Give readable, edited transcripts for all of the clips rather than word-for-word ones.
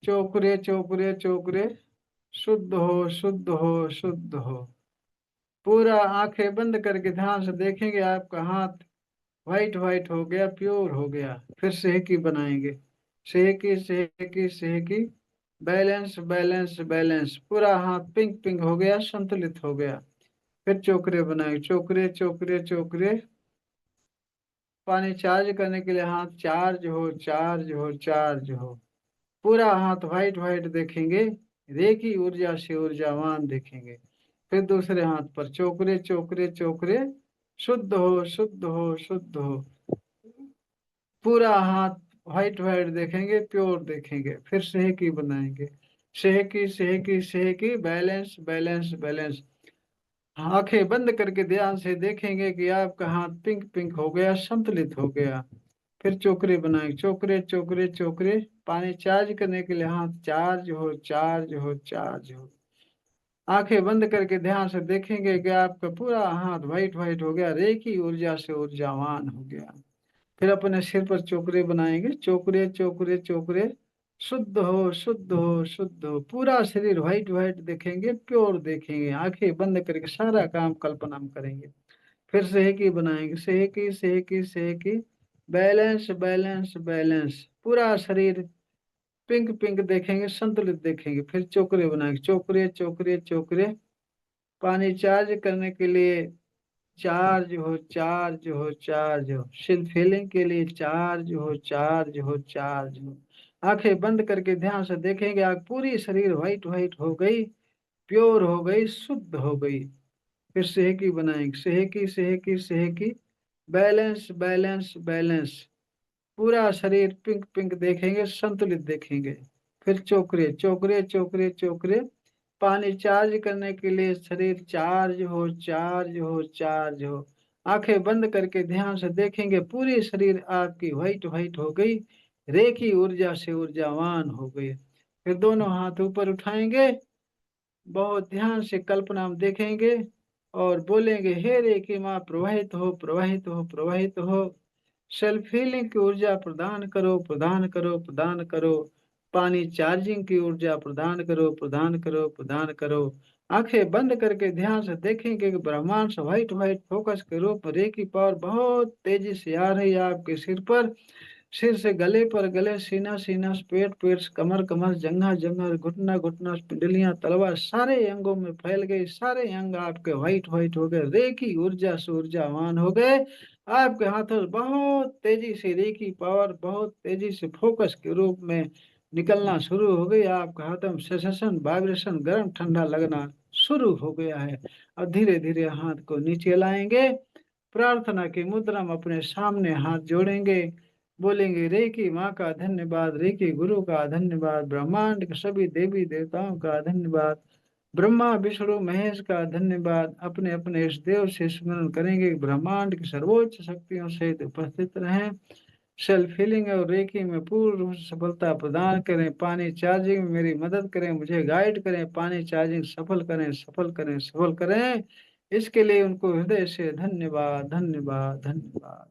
चोकरे चोकरे चोकरे, शुद्ध हो शुद्ध हो शुद्ध हो। पूरा आंखें बंद करके ध्यान से देखेंगे, आपका हाथ व्हाइट व्हाइट हो गया, प्योर हो गया। फिर सेहकी बनाएंगे, सेहकी सेहकी सेहकी, बैलेंस बैलेंस बैलेंस, पूरा हाथ पिंक पिंक हो गया, संतुलित हो गया। फिर चोकरे बनाएंगे, चोकरे चोकरे चोकरे। पानी चार्ज करने के लिए हाथ चार्ज हो चार्ज हो चार्ज हो। पूरा हाथ व्हाइट व्हाइट देखेंगे, रेखी ऊर्जा से ऊर्जावान देखेंगे। फिर दूसरे हाथ पर चोकरे चोकरे चोकरे, शुद्ध हो शुद्ध हो शुद्ध हो। पूरा हाथ व्हाइट व्हाइट देखेंगे, प्योर देखेंगे। फिर सेहकी बनाएंगे, सेहकी सेहकी सेहकी, बैलेंस बैलेंस बैलेंस। आंखें बंद करके ध्यान से देखेंगे कि आपका हाथ पिंक पिंक हो गया, संतुलित हो गया। फिर चोकरे बनाएंगे, चोकरे चोकरे चोकरे। पानी चार्ज करने के लिए हाथ चार्ज हो चार्ज हो चार्ज हो। आंखें बंद करके ध्यान से देखेंगे कि आपका पूरा हाथ व्हाइट व्हाइट हो गया, रेखी ऊर्जा से ऊर्जावान हो गया। फिर अपने सिर पर चोकरे बनाएंगे, चोकरे चोकरे चोकरे, शुद्ध हो शुद्ध हो शुद्ध हो। पूरा शरीर व्हाइट व्हाइट देखेंगे, प्योर देखेंगे। आंखें बंद करके सारा काम कल्पना में करेंगे। फिर सेहकी बनाएंगे, सेहकी सेहकी सेहकी, बैलेंस बैलेंस बैलेंस। पूरा शरीर पिंक पिंक देखेंगे, संतुलित देखेंगे। फिर चोकरे बनाएंगे, चोकरे चोकरे चोकरे। पानी चार्ज करने के लिए चार्ज हो चार्ज हो चार्ज हो। सिल फीलिंग के लिए चार्ज हो चार्ज हो चार्ज हो। आंखें बंद करके ध्यान से देखेंगे, आग पूरी शरीर व्हाइट व्हाइट हो गई, प्योर हो गई, शुद्ध हो गई। फिर सेहकी बनाएंगे, सेहकी सेहकी सेहकी, बैलेंस बैलेंस बैलेंस। पूरा शरीर पिंक पिंक देखेंगे, संतुलित देखेंगे। फिर चोकरे चोकरे चोकरे चोकरे। पानी चार्ज करने के लिए शरीर चार्ज हो चार्ज हो चार्ज हो। आंखें बंद करके ध्यान से देखेंगे, पूरी शरीर आपकी व्हाइट व्हाइट हो गई, रेखी ऊर्जा से ऊर्जावान हो गई। फिर दोनों हाथ ऊपर उठाएंगे, बहुत ध्यान से कल्पना में देखेंगे और बोलेंगे, हे रेखी माँ प्रवाहित हो प्रवाहित हो प्रवाहित हो। सेल्फ हीलिंग की ऊर्जा प्रदान करो प्रदान करो प्रदान करो। पानी चार्जिंग की ऊर्जा प्रदान करो प्रदान करो प्रदान करो। आंखें बंद करके ध्यान से देखेंगे कि ब्रह्मांड से व्हाइट व्हाइट फोकस के रूप में रेखी पावर बहुत तेजी से आ रही है आपके सिर पर। सिर से गले पर, गले सीना सीना, पेट पेट, कमर कमर, जंघा जंघा, घुटना घुटना, पिंडलियां तलवा, सारे अंगों में फैल गई। सारे अंग आपके व्हाइट व्हाइट हो गए, रेखी ऊर्जा से ऊर्जावान हो गए। आपके हाथों से बहुत तेजी से रेखी पावर बहुत तेजी से फोकस के रूप में निकलना शुरू हो गई। आपके हाथों में सेंसेशन, वाइब्रेशन, गर्म ठंडा लगना शुरू हो गया है। और धीरे धीरे हाथ को नीचे लाएंगे, प्रार्थना की मुद्रा में अपने सामने हाथ जोड़ेंगे, बोलेंगे, रे की माँ का धन्यवाद, रे की गुरु का धन्यवाद, ब्रह्मांड के सभी देवी देवताओं का धन्यवाद, ब्रह्मा विष्णु महेश का धन्यवाद। अपने अपने इस देव से स्मरण करेंगे कि ब्रह्मांड की सर्वोच्च शक्तियों से उपस्थित रहें। सेल्फ हीलिंग और रेकी में पूर्ण रूप से सफलता प्रदान करें। पानी चार्जिंग में मेरी मदद करें, मुझे गाइड करें, पानी चार्जिंग सफल करें सफल करें सफल करें। इसके लिए उनको हृदय से धन्यवाद धन्यवाद धन्यवाद।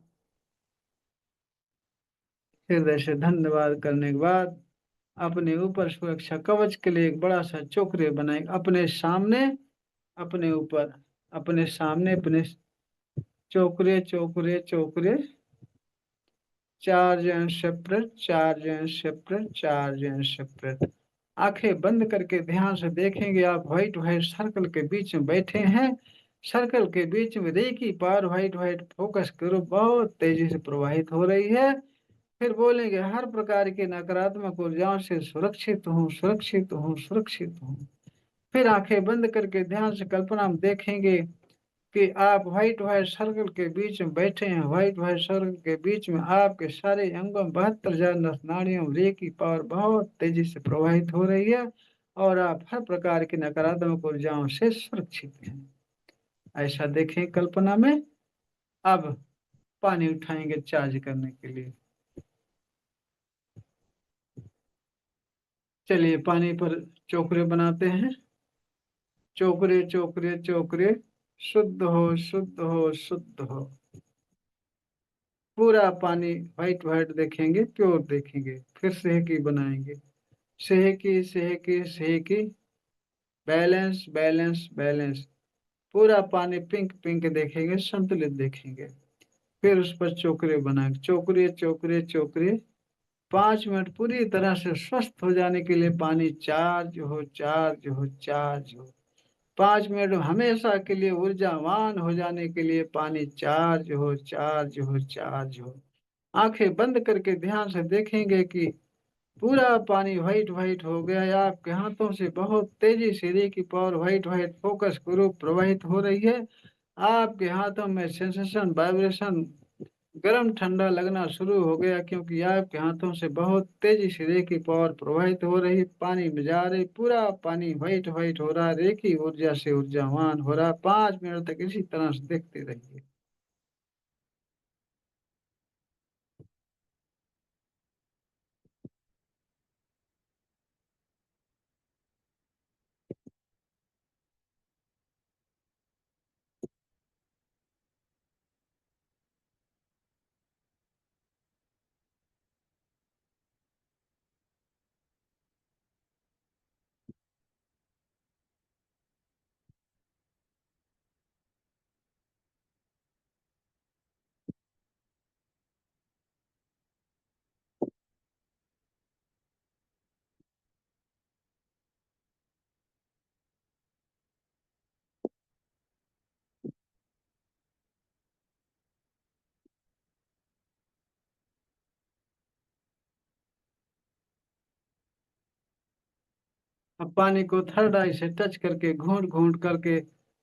हृदय से धन्यवाद करने के बाद अपने ऊपर सुरक्षा कवच के लिए एक बड़ा सा चोकरे बनाए, अपने सामने, अपने ऊपर, अपने सामने, अपने चोकरे चोकरे चोकरे, charge and separate, charge and separate, charge and separate. आंखें बंद करके ध्यान से देखेंगे, आप व्हाइट व्हाइट सर्कल के बीच में बैठे हैं। सर्कल के बीच में रेखी पार व्हाइट व्हाइट फोकस करो बहुत तेजी से प्रवाहित हो रही है। फिर बोलेंगे, हर प्रकार की नकारात्मक ऊर्जाओं से सुरक्षित हूँ सुरक्षित हूँ सुरक्षित हूँ। फिर आंखें बंद करके ध्यान से कल्पना में देखेंगे कि आप व्हाइट व्हाइट सर्कल के बीच में बैठे हैं। व्हाइट व्हाइट सर्कल के बीच में आपके सारे अंगों में 72,000 नाड़ियों में रे की पावर बहुत तेजी से प्रवाहित हो रही है और आप हर प्रकार की नकारात्मक ऊर्जाओं से सुरक्षित हैं। ऐसा देखें कल्पना में। अब पानी उठाएंगे चार्ज करने के लिए। चलिए पानी पर चोकरे बनाते हैं, चोकरे चोकरे चोकरे, शुद्ध हो शुद्ध हो शुद्ध हो। पूरा पानी व्हाइट व्हाइट देखेंगे, प्योर देखेंगे। फिर सेहकी बनाएंगे, सेहकी सेहकी सेहकी, बैलेंस बैलेंस बैलेंस। पूरा पानी पिंक पिंक देखेंगे, संतुलित देखेंगे। फिर उस पर चोकरे बनाएंगे, चोकरे चोकरे चोकरे। 5 मिनट पूरी तरह से स्वस्थ हो जाने के लिए पानी चार्ज हो चार्ज हो चार्ज हो। 5 मिनट हमेशा के लिए ऊर्जावान हो जाने के लिए पानी चार्ज हो चार्ज हो चार्ज हो। आंखें बंद करके ध्यान से देखेंगे कि पूरा पानी व्हाइट व्हाइट हो गया है। आपके हाथों से बहुत तेजी से रे की power white white focus group प्रवाहित हो रही है। आपके हाथों में सेंसेशन वाइब्रेशन गर्म ठंडा लगना शुरू हो गया, क्योंकि आपके हाथों से बहुत तेजी से रे की पावर प्रवाहित हो रही, पानी में जा रही। पूरा पानी व्हाइट व्हाइट हो रहा, रे की ऊर्जा से ऊर्जावान हो रहा। 5 मिनट तक इसी तरह से देखते रहिए। अब पानी को थर्ड आई से टच करके घूंट घूंट करके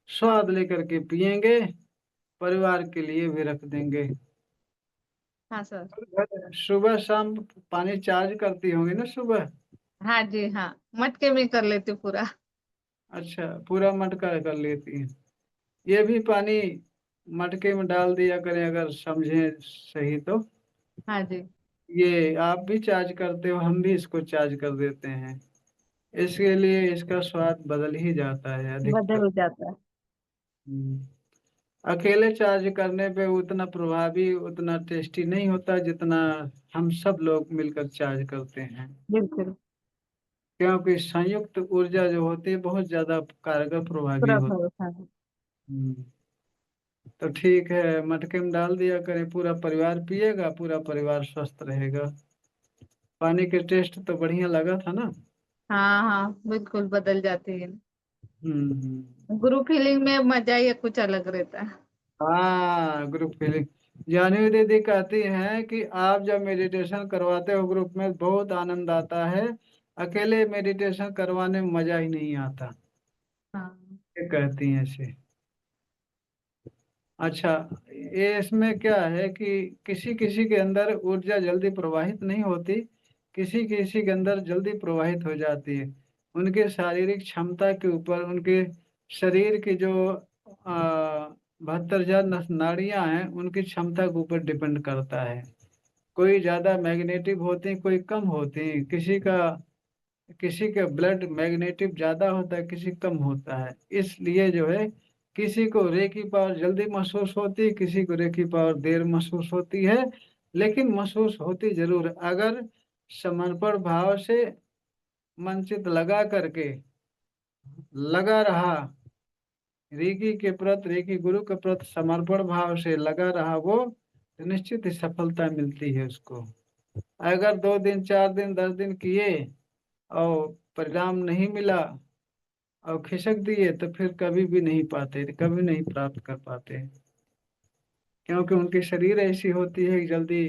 स्वाद लेकर के पिएंगे। परिवार के लिए भी रख देंगे। हाँ सर। सुबह शाम पानी चार्ज करती होंगी ना सुबह? हाँ जी हाँ, मटके में कर लेती हूँ पूरा। अच्छा, पूरा मटका कर लेती हैं। ये भी पानी मटके में डाल दिया करें अगर समझें सही तो। हाँ जी। ये आप भी चार्ज करते हो, हम भी इसको चार्ज कर देते हैं। इसके लिए इसका स्वाद बदल ही जाता है अधिकतर। बदल जाता है। हम्म। अकेले चार्ज करने पे उतना प्रभावी उतना टेस्टी नहीं होता जितना हम सब लोग मिलकर चार्ज करते हैं। बिल्कुल। क्योंकि संयुक्त ऊर्जा जो होती है बहुत ज्यादा कारगर प्रभावी पूरा होती भरोसा है। है। तो ठीक है, मटके में डाल दिया करें, पूरा परिवार पिएगा, पूरा परिवार स्वस्थ रहेगा। पानी के टेस्ट तो बढ़िया लगा था ना? हाँ हाँ बिल्कुल बदल जाती है। हम्म। ग्रुप फीलिंग में मजा ही कुछ अलग रहता है। हाँ, ग्रुप फीलिंग। जानवी दीदी कहती हैं कि आप जब मेडिटेशन करवाते हो ग्रुप में बहुत आनंद आता है, अकेले मेडिटेशन करवाने में मजा ही नहीं आता। हाँ। ये कहती हैं ऐसे। अच्छा, ये इसमें क्या है कि किसी किसी के अंदर ऊर्जा जल्दी प्रवाहित नहीं होती, किसी किसी के अंदर जल्दी प्रवाहित हो जाती है। उनके शारीरिक क्षमता के ऊपर, उनके शरीर की जो 72,000 नाड़ियां हैं उनकी क्षमता के ऊपर डिपेंड करता है। कोई ज्यादा मैग्नेटिक होती, कोई कम होती। किसी का ब्लड मैग्नेटिक ज्यादा होता है, किसी कम होता है। इसलिए जो है किसी को रे की पावर जल्दी महसूस होती है, किसी को रे की पावर देर महसूस होती है। लेकिन महसूस होती जरूर अगर समर्पण भाव से मनचित लगा करके लगा रहा, रीकी के प्रति रीकी गुरु के प्रति समर्पण भाव से लगा रहा वो, तो निश्चित ही सफलता मिलती है उसको। अगर 2 दिन 4 दिन 10 दिन किए और परिणाम नहीं मिला और खिसक दिए तो फिर कभी भी नहीं पाते, कभी नहीं प्राप्त कर पाते। क्योंकि उनकी शरीर ऐसी होती है कि जल्दी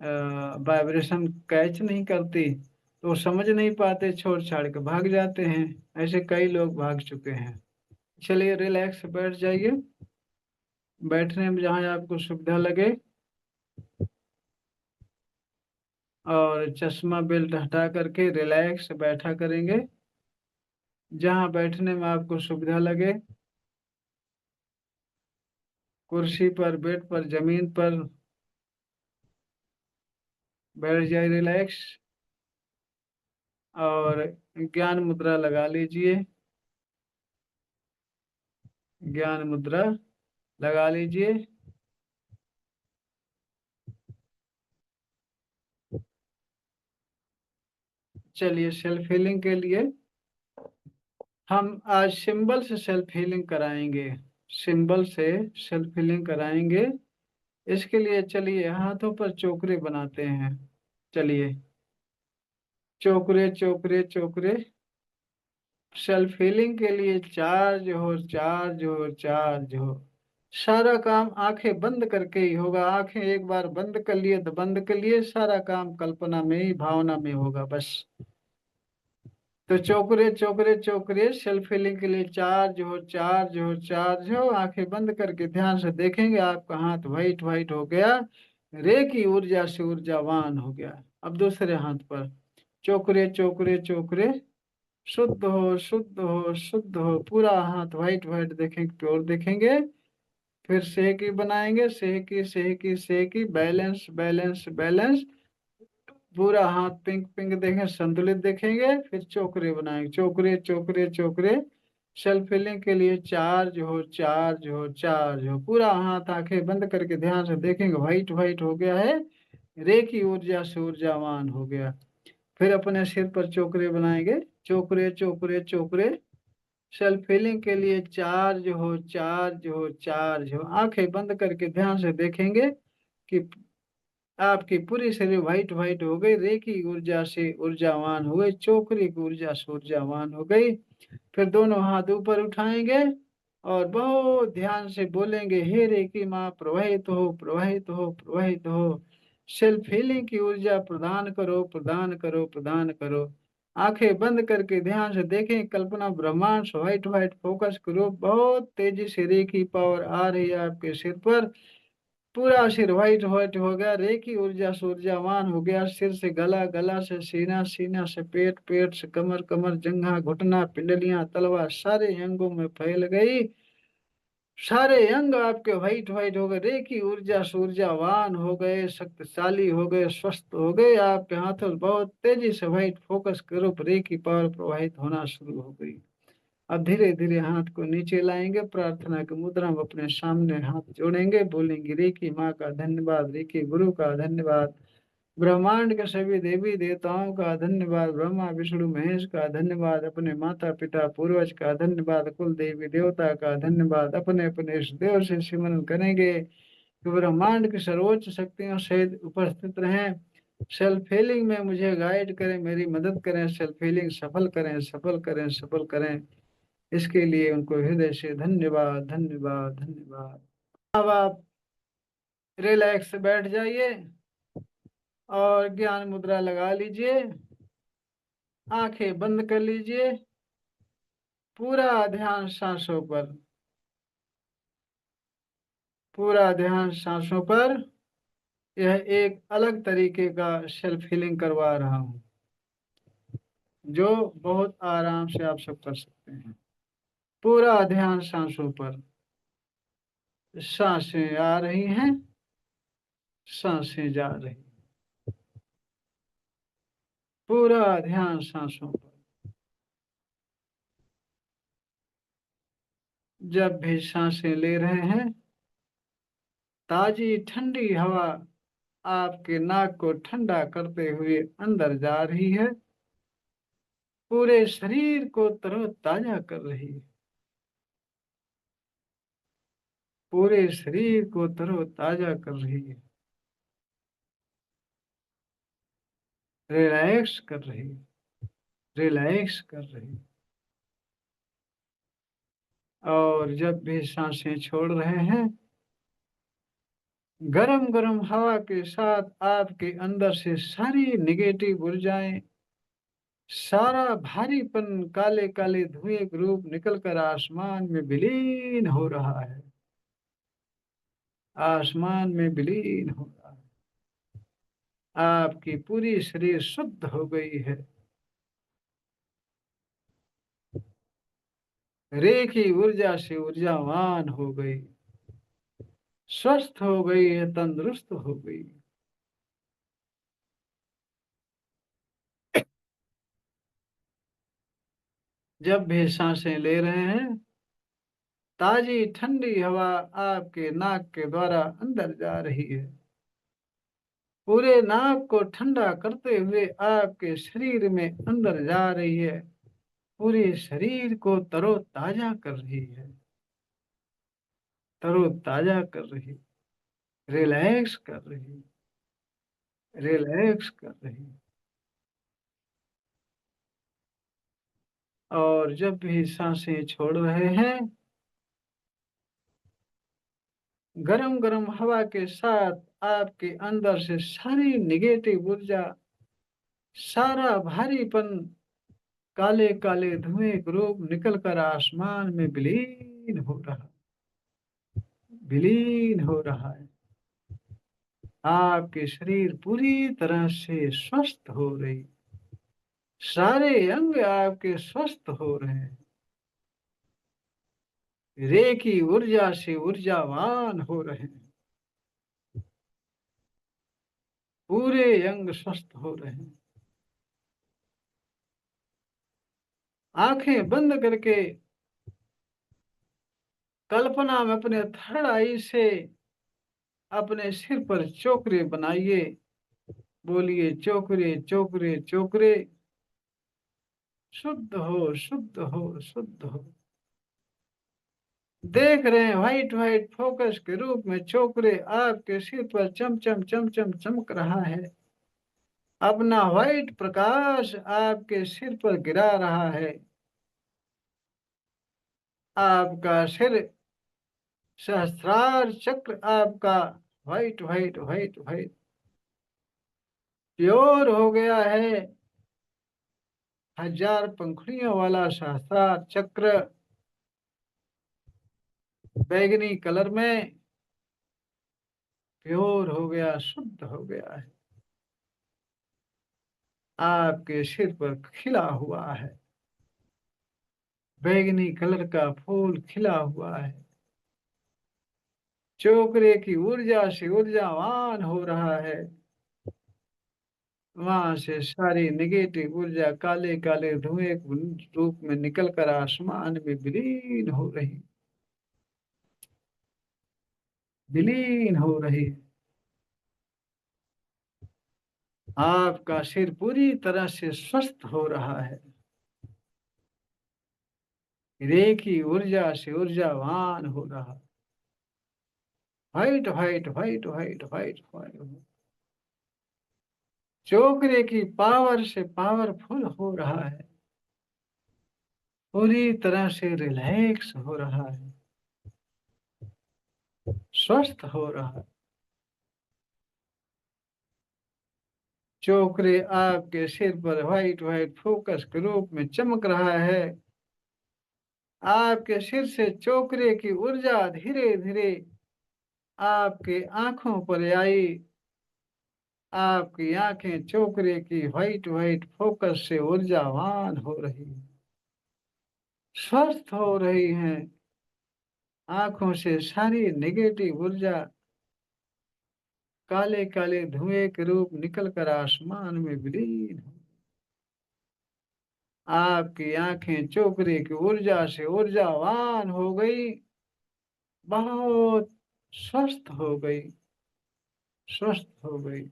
वाइब्रेशन कैच नहीं करती, तो वो समझ नहीं पाते, छोड़ छाड़ के भाग जाते हैं। ऐसे कई लोग भाग चुके हैं। चलिए रिलैक्स बैठ जाइए, बैठने में जहाँ आपको सुविधा लगे। और चश्मा बेल्ट हटा करके रिलैक्स बैठा करेंगे, जहाँ बैठने में आपको सुविधा लगे। कुर्सी पर, बेड पर, जमीन पर बैठ जाए रिलैक्स। और ज्ञान मुद्रा लगा लीजिए, ज्ञान मुद्रा लगा लीजिए। चलिए, सेल्फ हीलिंग के लिए हम आज सिंबल से सेल्फ हीलिंग कराएंगे। सिंबल से सेल्फ हीलिंग कराएंगे। इसके लिए चलिए हाथों पर चोकरे बनाते हैं। चलिए, चोकरे चोकरे चोकरे। सेल्फ हीलिंग के लिए चार्ज हो, चार्ज हो, चार्ज हो। सारा काम आंखें बंद करके ही होगा। आंखें एक बार बंद कर लिए तो बंद कर लिए, सारा काम कल्पना में ही, भावना में होगा बस। तो चोकरे चोकरे चोकरे, सेल्फ हीलिंग के लिए चार्ज हो, चार्ज हो, चार्ज हो। आंखें बंद करके ध्यान से देखेंगे, आपका हाथ व्हाइट व्हाइट हो गया, रे की ऊर्जा से ऊर्जावान हो गया। अब दूसरे हाथ पर चोकरे चोकरे चोकरे, शुद्ध हो, शुद्ध हो, शुद्ध हो। पूरा हाथ व्हाइट व्हाइट देखेंगे, प्योर देखेंगे। फिर सेकी बनाएंगे, सेकी सेकी सेकी, बैलेंस बैलेंस बैलेंस। पूरा हाथ पिंक पिंक देखें, संतुलित देखेंगे। फिर चोकरे बनाएंगे, चोकरे चोकरे चोकरे। सेल्फ हीलिंग के लिए चार्ज हो, चार्ज हो, चार्ज हो। पूरा हाथ आंखें बंद करके ध्यान से देखेंगे, व्हाइट व्हाइट हो गया है, रे की ऊर्जा से ऊर्जावान हो गया। फिर अपने सिर पर चोकरे बनाएंगे, चोकरे चोकरे चोकरे। सेल्फ हीलिंग के लिए चार्ज हो, चार्ज हो, चार्ज हो। आंखें बंद करके ध्यान से देखेंगे कि आपकी पूरी शरीर व्हाइट व्हाइट हो गई, रे की ऊर्जा से ऊर्जावान हो गई, चोकरी की ऊर्जा से ऊर्जावान हो गई। फिर दोनों हाथ ऊपर उठाएंगे और बहुत ध्यान से बोलेंगे, हे रे की माँ, प्रवाहित हो, प्रवाहित हो, प्रवाहित हो। सेल्फ हीलिंग की ऊर्जा प्रदान करो, प्रदान करो, प्रदान करो। आंखें बंद करके ध्यान से देखें, कल्पना ब्रह्मांड से व्हाइट व्हाइट फोकस करो। बहुत तेजी से रे की पावर आ रही है आपके सिर पर। पूरा सिर व्हाइट व्हाइट हो गया, रे की ऊर्जा से ऊर्जावान हो गया। सिर से गला, गला से सीना, सीना से पेट, पेट से कमर, कमर जंघा घुटना पिंडलियां तलवा सारे अंगों में फैल गई। सारे अंग आपके व्हाइट व्हाइट हो गए, रे की ऊर्जा से ऊर्जावान हो गए, शक्तिशाली हो गए, स्वस्थ हो गए। आपके हाथों बहुत तेजी से व्हाइट फोकस करो, रे की पावर प्रवाहित होना शुरू हो गई। अब धीरे धीरे हाथ को नीचे लाएंगे, प्रार्थना की मुद्रा में अपने सामने हाथ जोड़ेंगे, बोलेंगे, रे की माँ का धन्यवाद, रे की गुरु का धन्यवाद, ब्रह्मांड के सभी देवी देवताओं का धन्यवाद, ब्रह्मा विष्णु महेश का धन्यवाद, अपने माता पिता पूर्वज का धन्यवाद, कुल देवी देवता का धन्यवाद। अपने अपने इष्ट देव से सिमरन करेंगे कि ब्रह्मांड की सर्वोच्च शक्तियों सहित उपस्थित रहें। सेल्फ हीलिंग में मुझे गाइड करें, मेरी मदद करें, सेल्फ हीलिंग सफल करें, सफल करें, सफल करें। इसके लिए उनको हृदय से धन्यवाद, धन्यवाद, धन्यवाद। अब आप रिलैक्स बैठ जाइए और ज्ञान मुद्रा लगा लीजिए, आंखें बंद कर लीजिए। पूरा ध्यान सांसों पर, पूरा ध्यान सांसों पर। यह एक अलग तरीके का सेल्फ हीलिंग करवा रहा हूँ, जो बहुत आराम से आप सब कर सकते हैं। पूरा ध्यान सांसों पर। सांसें आ रही हैं, सांसें जा रही। पूरा ध्यान सांसों पर। जब भी सांसें ले रहे हैं, ताजी ठंडी हवा आपके नाक को ठंडा करते हुए अंदर जा रही है, पूरे शरीर को तरोताजा कर रही है, पूरे शरीर को तरोताजा कर रही है, रिलैक्स कर रही है, रिलैक्स कर रही है। और जब भी सांसें छोड़ रहे हैं, गरम गरम हवा के साथ आपके अंदर से सारी निगेटिव ऊर्जाएं, सारा भारीपन, काले काले धुएं के रूप निकलकर आसमान में विलीन हो रहा है, आसमान में विलीन हो रहा है। आपकी पूरी शरीर शुद्ध हो गई है, रे की ऊर्जा से ऊर्जावान हो गई, स्वस्थ हो गई है, तंदुरुस्त हो गई। जब भी सांसें ले रहे हैं, ताजी ठंडी हवा आपके नाक के द्वारा अंदर जा रही है, पूरे नाक को ठंडा करते हुए आपके शरीर में अंदर जा रही है, पूरे शरीर को तरोताजा कर रही है, तरोताजा कर रही, रिलैक्स कर रही, रिलैक्स कर रही। और जब भी सांसें छोड़ रहे हैं, गरम गरम हवा के साथ आपके अंदर से सारी निगेटिव ऊर्जा, सारा भारीपन, काले काले धुएं के रूप निकल कर आसमान में विलीन हो रहा है। आपके शरीर पूरी तरह से स्वस्थ हो रही, सारे अंग आपके स्वस्थ हो रहे हैं, रेखी ऊर्जा से ऊर्जावान हो रहे हैं, पूरे अंग स्वस्थ हो रहे हैं। आंखें बंद करके कल्पना में अपने थर्ड आई से अपने सिर पर चोकरे बनाइए, बोलिए चोकरे चोकरे चोकरे, शुद्ध हो शुद्ध हो शुद्ध हो। देख रहे हैं व्हाइट व्हाइट फोकस के रूप में चोकरे आपके सिर पर चमचम चमचम चमक रहा है, अपना व्हाइट प्रकाश आपके सिर पर गिरा रहा है। आपका सिर, सहस्रार चक्र आपका white white white white pure हो गया है। हजार पंखुड़ियों वाला सहस्रार चक्र बैगनी कलर में प्योर हो गया, शुद्ध हो गया है। आपके सिर पर खिला हुआ है, बैगनी कलर का फूल खिला हुआ है, चोकरे की ऊर्जा से ऊर्जावान हो रहा है। वहां से सारी नेगेटिव ऊर्जा काले काले धुएं के रूप में निकलकर आसमान में विलीन हो रही, विलीन हो रही। आपका सिर पूरी तरह से स्वस्थ हो रहा है, रेखी ऊर्जा से ऊर्जावान हो रहा, white white white white white white, चोकरे की पावर से पावरफुल हो रहा है, पूरी तरह से रिलैक्स हो रहा है, स्वस्थ हो रहा है। चोकरे आपके सिर पर व्हाइट व्हाइट फोकस के रूप में चमक रहा है। आपके सिर से चोकरे की ऊर्जा धीरे धीरे आपके आंखों पर आई। आपकी आंखें चोकरे की व्हाइट व्हाइट फोकस से ऊर्जावान हो रही, स्वस्थ हो रही हैं। आंखों से सारी नेगेटिव ऊर्जा काले काले धुएं के रूप निकल कर आसमान में विलीन हो। आपकी आंखें चोकरे की ऊर्जा से ऊर्जावान हो गई, बहुत स्वस्थ हो गई, स्वस्थ हो गई।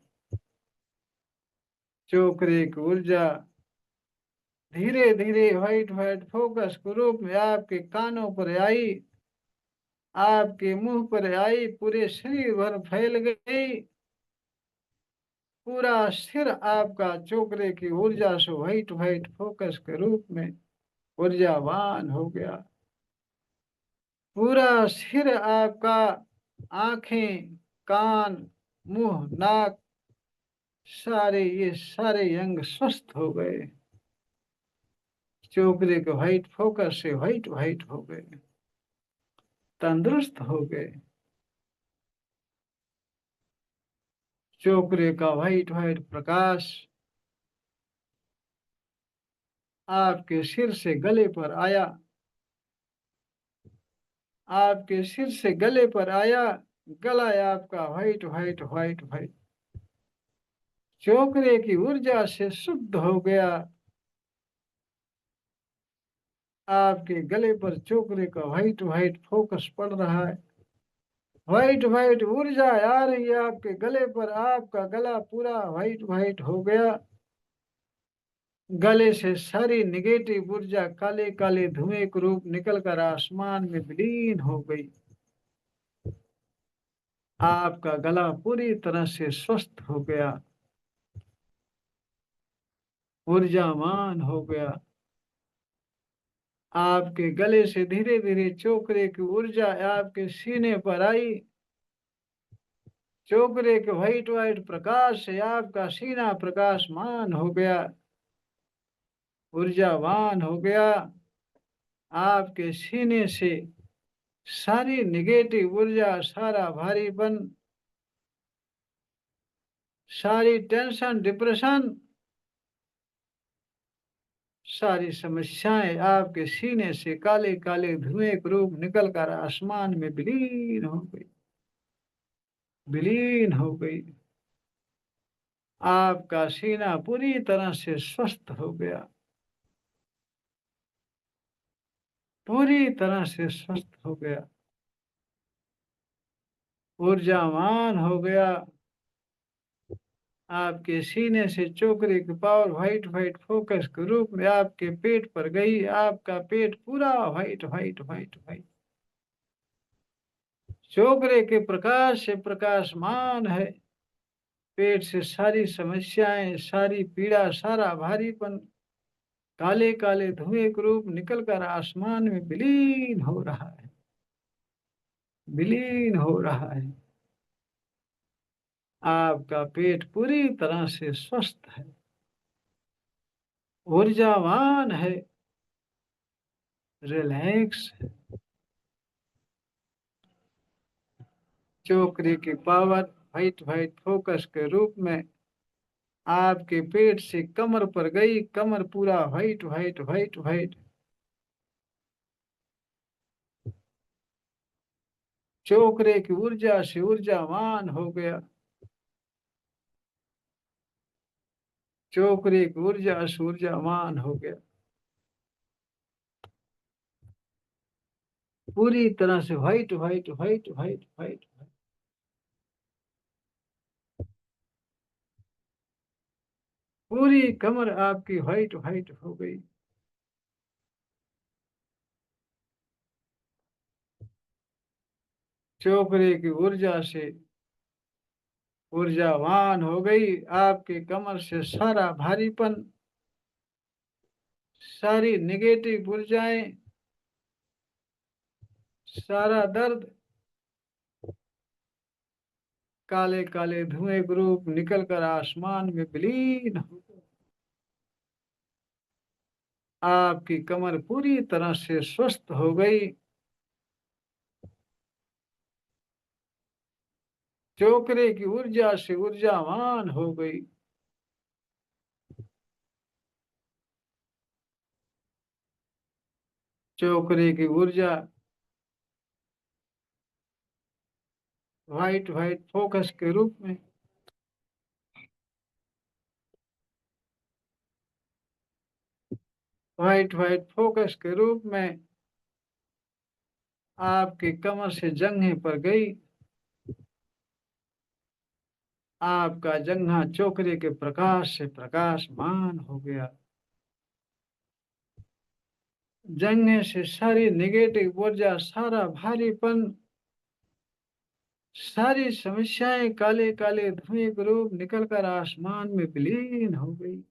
चोकरे की ऊर्जा धीरे धीरे व्हाइट व्हाइट फोकस के रूप में आपके कानों पर आई, आपके मुंह पर आई, पूरे शरीर भर फैल गई। पूरा सिर आपका चोकरे की ऊर्जा से व्हाइट व्हाइट फोकस के रूप में ऊर्जावान हो गया। पूरा सिर आपका, आंखें, कान, मुंह, नाक, सारे ये सारे अंग स्वस्थ हो गए, चोकरे के व्हाइट फोकस से व्हाइट व्हाइट हो गए, तंदुरुस्त हो गए। चोकरे का व्हाइट व्हाइट प्रकाश आपके सिर से गले पर आया, आपके सिर से गले पर आया, गला आपका व्हाइट व्हाइट व्हाइट व्हाइट चोकरे की ऊर्जा से शुद्ध हो गया। आपके गले पर चोकरे का व्हाइट व्हाइट फोकस पड़ रहा है, व्हाइट व्हाइट ऊर्जा आ रही है आपके गले पर, आपका गला पूरा व्हाइट व्हाइट हो गया। गले से सारी निगेटिव ऊर्जा काले काले धुएं के रूप निकलकर आसमान में विलीन हो गई। आपका गला पूरी तरह से स्वस्थ हो गया, ऊर्जावान हो गया। आपके गले से धीरे धीरे चोकरे की ऊर्जा आपके सीने पर आई। चोकरे के व्हाइट व्हाइट प्रकाश से आपका सीना प्रकाशमान हो गया, ऊर्जावान हो गया। आपके सीने से सारी निगेटिव ऊर्जा, सारा भारीपन, सारी टेंशन, डिप्रेशन, सारी समस्याएं आपके सीने से काले काले धुएं के रूप निकलकर आसमान में विलीन हो गई, विलीन हो गई। आपका सीना पूरी तरह से स्वस्थ हो गया, पूरी तरह से स्वस्थ हो गया, ऊर्जावान हो गया। आपके सीने से चोकरे की पावर व्हाइट व्हाइट फोकस के रूप में आपके पेट पर गई। आपका पेट पूरा व्हाइट व्हाइट व्हाइट व्हाइट चोकरे के प्रकाश से प्रकाशमान है। पेट से सारी समस्याएं, सारी पीड़ा, सारा भारीपन काले काले धुएं के रूप निकलकर आसमान में विलीन हो रहा है, विलीन हो रहा है। आपका पेट पूरी तरह से स्वस्थ है, ऊर्जावान है, रिलैक्स है। चोकरे की पावर व्हाइट व्हाइट फोकस के रूप में आपके पेट से कमर पर गई। कमर पूरा व्हाइट व्हाइट व्हाइट व्हाइट चोकरे की ऊर्जा से ऊर्जावान हो गया, चोकरे की ऊर्जा से ऊर्जावान हो गया। पूरी तरह से white white white white white पूरी कमर आपकी व्हाइट व्हाइट हो गई। चोकरे की ऊर्जा से ऊर्जावान हो गई। आपके कमर से सारा भारीपन, सारी निगेटिव ऊर्जाएं, सारा दर्द काले काले धुएं के रूप निकलकर आसमान में विलीन हो गया। आपकी कमर पूरी तरह से स्वस्थ हो गई। चोकरे की ऊर्जा से ऊर्जावान हो गई। चोकरे की ऊर्जा व्हाइट व्हाइट फोकस के रूप में व्हाइट व्हाइट फोकस के रूप में आपकी कमर से जंघे पर गई। आपका जंघा चोकरे के प्रकाश से प्रकाशमान हो गया। जंघे से सारी निगेटिव ऊर्जा, सारा भारीपन, सारी समस्याएं काले काले धुएं के रूप निकलकर आसमान में विलीन हो गई।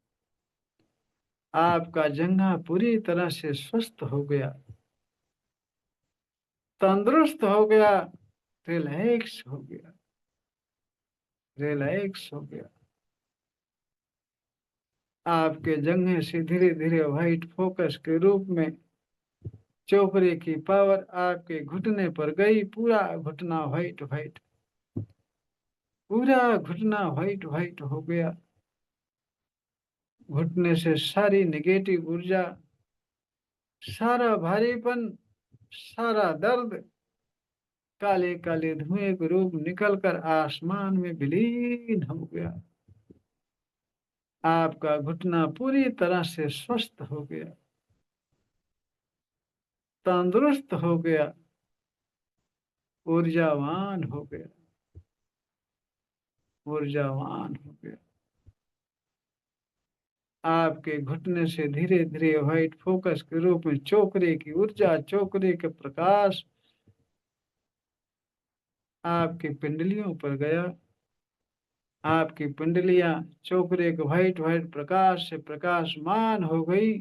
आपका जंघा पूरी तरह से स्वस्थ हो गया, तंदुरुस्त हो गया, रिलैक्स हो गया, रिलैक्स हो गया। आपके जंघे से धीरे धीरे व्हाइट फोकस के रूप में चोकरे की पावर आपके घुटने पर गई। पूरा घुटना व्हाइट व्हाइट, पूरा घुटना व्हाइट व्हाइट हो गया। घुटने से सारी निगेटिव ऊर्जा, सारा भारीपन, सारा दर्द काले काले धुएं के रूप निकलकर आसमान में विलीन हो गया। आपका घुटना पूरी तरह से स्वस्थ हो गया, तंदुरुस्त हो गया, ऊर्जावान हो गया, ऊर्जावान हो गया। आपके घुटने से धीरे धीरे व्हाइट फोकस के रूप में चोकरे की ऊर्जा, चोकरे के प्रकाश आपकी पिंडलियों पर गया। आपकी पिंडलियां चोकरे के व्हाइट व्हाइट प्रकाश से प्रकाशमान हो गई,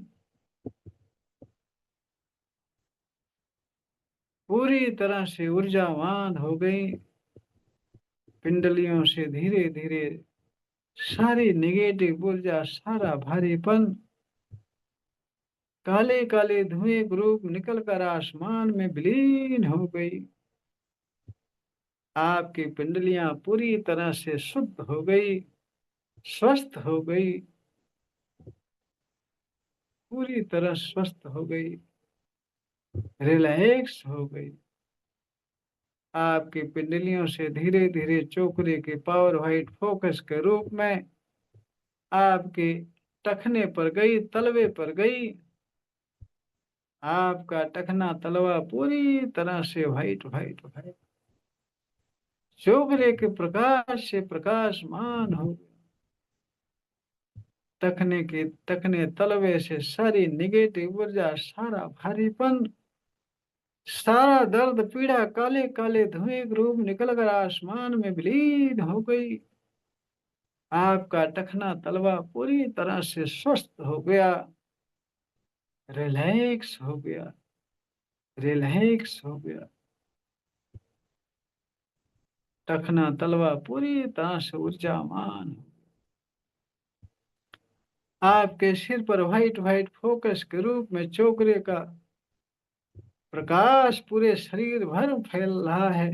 पूरी तरह से ऊर्जावान हो गई। पिंडलियों से धीरे धीरे सारी निगेटिव ऊर्जा, सारा भारीपन, काले काले धुएं ग्रुप निकलकर आसमान में विलीन हो गई। आपकी पिंडलियां पूरी तरह से शुद्ध हो गई, स्वस्थ हो गई, पूरी तरह स्वस्थ हो गई, रिलैक्स हो गई। आपकी पिंडलियों से धीरे धीरे चोकरे के पावर व्हाइट फोकस के रूप में आपके टखने पर गई, तलवे पर गई। आपका टखना तलवा पूरी तरह से व्हाइट व्हाइट व्हाइट चोकरे के प्रकाश से प्रकाशमान हो गया। टखने तलवे से सारी निगेटिव ऊर्जा, सारा भारीपन, सारा दर्द पीड़ा, काले काले धुएं रूप निकलकर आसमान में विलीन हो गई। आपका टखना तलवा पूरी तरह से स्वस्थ हो गया, रिलैक्स हो गया, रिलैक्स हो गया। टखना तलवा पूरी तरह से ऊर्जावान हो। आपके सिर पर व्हाइट व्हाइट फोकस के रूप में चोकरे का प्रकाश पूरे शरीर भर फैल रहा है।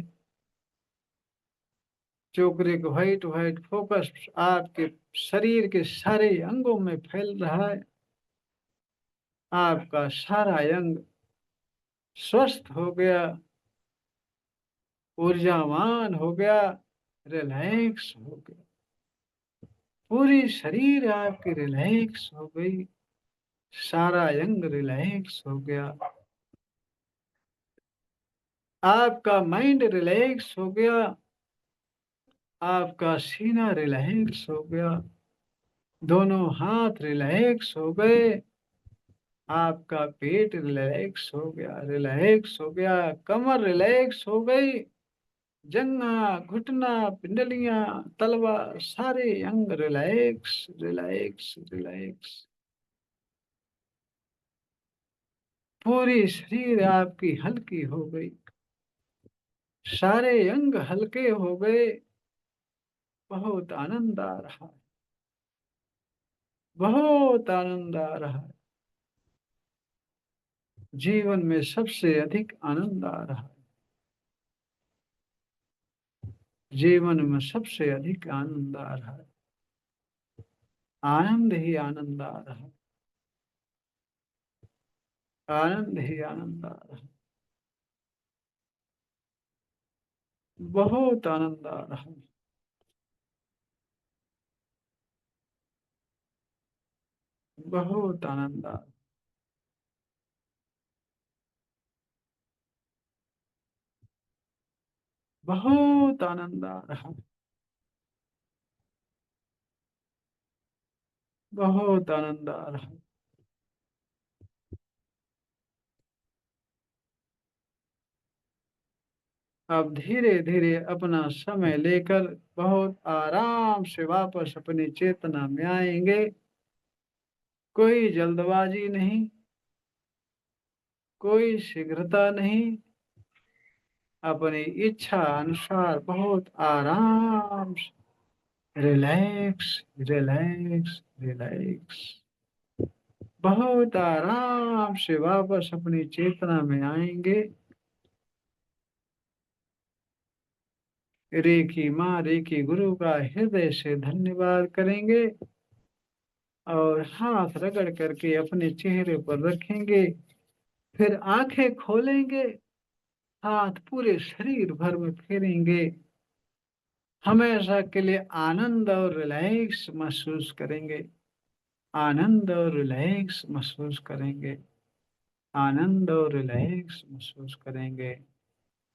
चोकरे का व्हाइट व्हाइट फोकस आपके शरीर के सारे अंगों में फैल रहा है। आपका सारा अंग स्वस्थ हो गया, ऊर्जावान हो गया, रिलैक्स हो गया। पूरी शरीर आपकी रिलैक्स हो गई, सारा अंग रिलैक्स हो गया। आपका माइंड रिलैक्स हो गया, आपका सीना रिलैक्स हो गया, दोनों हाथ रिलैक्स हो गए। आपका पेट रिलैक्स हो गया, रिलैक्स हो गया, कमर रिलैक्स हो गई, जंघा, घुटना, पिंडलियां, तलवा, सारे अंग रिलैक्स रिलैक्स रिलैक्स। पूरी शरीर आपकी हल्की हो गई, सारे अंग हल्के हो गए। बहुत आनंद आ रहा है, बहुत आनंद आ रहा है। जीवन में सबसे अधिक आनंद आ रहा है, जीवन में सबसे अधिक आनंद आ रहा है। आनंद ही आनंद आ रहा है, आनंद ही आनंद आ रहा है। बहुत आनंद आ रहा है, बहुत आनंद आ रहा है। बहुत आनंद आ रहा है, बहुत आनंद आ रहा है। अब धीरे धीरे अपना समय लेकर बहुत आराम से वापस अपनी चेतना में आएंगे। कोई जल्दबाजी नहीं, कोई शीघ्रता नहीं। अपनी इच्छा अनुसार बहुत आराम से रिलैक्स रिलैक्स रिलैक्स, बहुत आराम से वापस अपनी चेतना में आएंगे। रेकी माँ, रेकी गुरु का हृदय से धन्यवाद करेंगे और हाथ रगड़ करके अपने चेहरे पर रखेंगे। फिर आंखें खोलेंगे, हाथ पूरे शरीर भर में फेरेंगे। हमेशा के लिए आनंद और रिलैक्स महसूस करेंगे, आनंद और रिलैक्स महसूस करेंगे, आनंद और रिलैक्स महसूस करेंगे।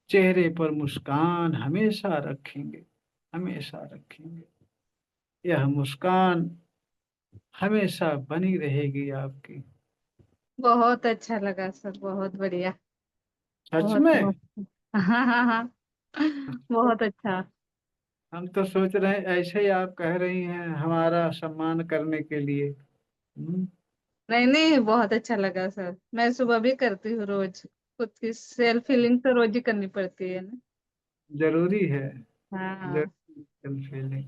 चेहरे पर मुस्कान हमेशा रखेंगे, हमेशा रखेंगे। यह मुस्कान हमेशा बनी रहेगी आपकी। बहुत अच्छा लगा सर, बहुत बढ़िया। सच बहुत में। बहुत। हाँ हाँ हाँ। बहुत अच्छा। हम तो सोच रहे हैं ऐसे ही आप कह रही हैं हमारा सम्मान करने के लिए। नहीं नहीं, बहुत अच्छा लगा सर। मैं सुबह भी करती हूँ रोज। खुद की सेल्फ हीलिंग तो रोज ही करनी पड़ती है ना। जरूरी है। हाँ जरूरी फीलिंग।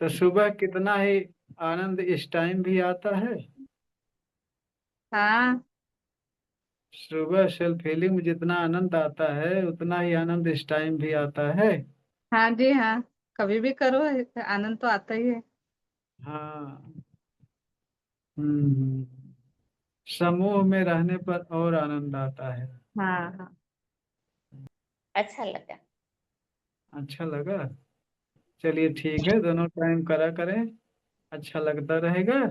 तो सुबह कितना ही आनंद इस टाइम भी आता है। हाँ सुबह सेल्फ हीलिंग में जितना आनंद आता है उतना ही आनंद इस टाइम भी आता है। हाँ जी हाँ। कभी भी करो, आनंद तो आता ही है। हाँ। हम्म। समूह में रहने पर और आनंद आता है। हाँ हाँ। अच्छा लगा। अच्छा लगा। चलिए ठीक है, दोनों टाइम करा करें, अच्छा लगता रहेगा।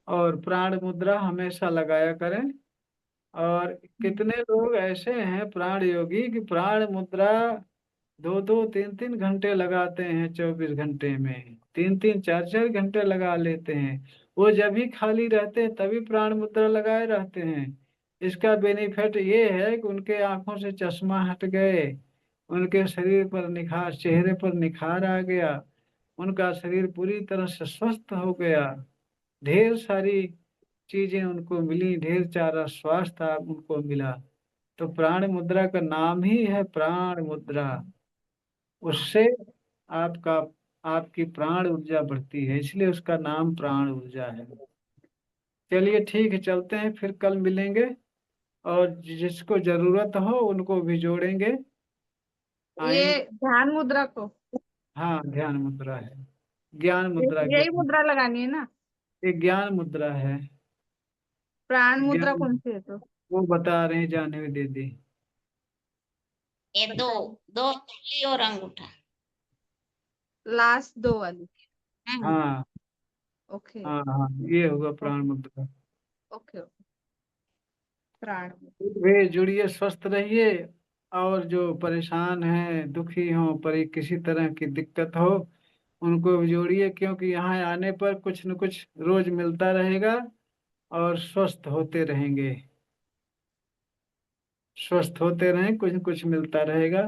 और प्राण मुद्रा हमेशा लगाया करें। और कितने लोग ऐसे हैं प्राण योगी कि प्राण मुद्रा 2-2 3-3 घंटे लगाते हैं, 24 घंटे में 3-3 4-4 घंटे लगा लेते हैं। वो जब भी खाली रहते हैं तभी प्राण मुद्रा लगाए रहते हैं। इसका बेनिफिट ये है कि उनके आंखों से चश्मा हट गए, उनके शरीर पर निखार, चेहरे पर निखार आ गया, उनका शरीर पूरी तरह से स्वस्थ हो गया। ढेर सारी चीजें उनको मिली, ढेर सारा स्वास्थ्य उनको मिला। तो प्राण मुद्रा का नाम ही है प्राण मुद्रा। उससे आपका आपकी प्राण ऊर्जा बढ़ती है, इसलिए उसका नाम प्राण ऊर्जा है। चलिए ठीक है, चलते हैं, फिर कल मिलेंगे। और जिसको जरूरत हो उनको भी जोड़ेंगे। ये आएंगे। ध्यान मुद्रा को, हाँ, ध्यान मुद्रा है। ज्ञान मुद्रा, यही ज्ञान। मुद्रा लगानी है ना? ये ज्ञान मुद्रा है। प्राण मुद्रा ज्ञान। कौन सी है तो? वो बता रहे हैं, जाने दे दी। ये दो, बताइए। दो उंगली और अंगूठा। लास्ट दो वाली। हम्म। हाँ ओके। हाँ हाँ, ये होगा प्राण ओके मुद्रा। ओके। प्राण मुद्रा। वे जुड़िए, स्वस्थ रहिए। और जो परेशान हैं, दुखी हों, पर किसी तरह की दिक्कत हो, उनको भी जोड़िए, क्योंकि यहाँ आने पर कुछ न कुछ रोज मिलता रहेगा। और स्वस्थ होते रहेंगे। स्वस्थ होते रहें, कुछ न कुछ मिलता रहेगा।